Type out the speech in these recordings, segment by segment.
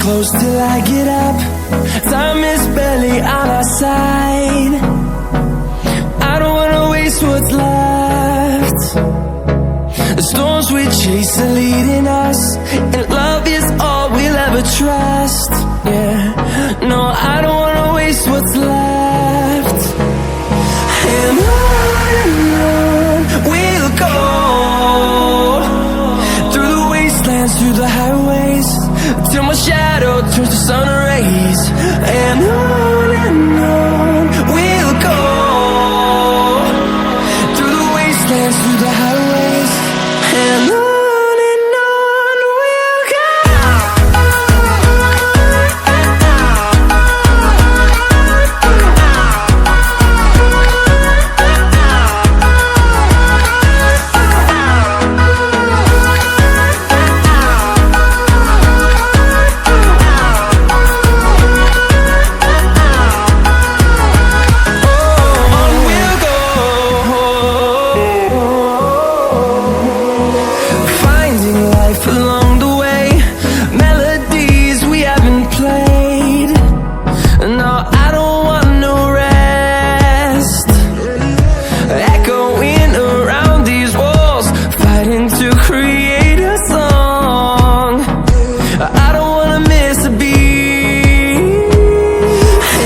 close till I get up. Time is barely on our side. I don't wanna waste what's left. The storms we chase are leading us, and love is all we'll ever trust. Yeah, no, I don't wanna waste what's left. And on we'll go, through the wastelands, through the highways, till my shadow turns to sun rays. And on we'll go, through the wastelands, through the highways, and on we'll go. Along the way, melodies we haven't played. No, I don't want no rest. Echoing around these walls, fighting to create a song. I don't wanna miss a beat.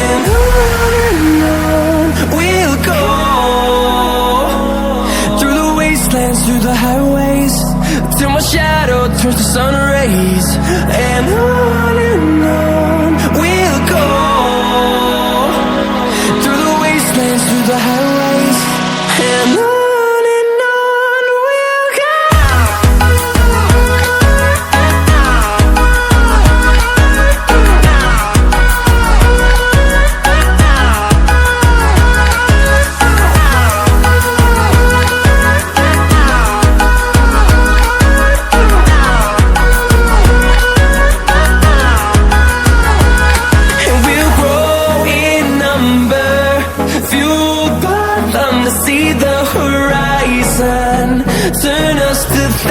And on we'll go, through the wastelands, through the highways, till my shadow turns to sun rays. And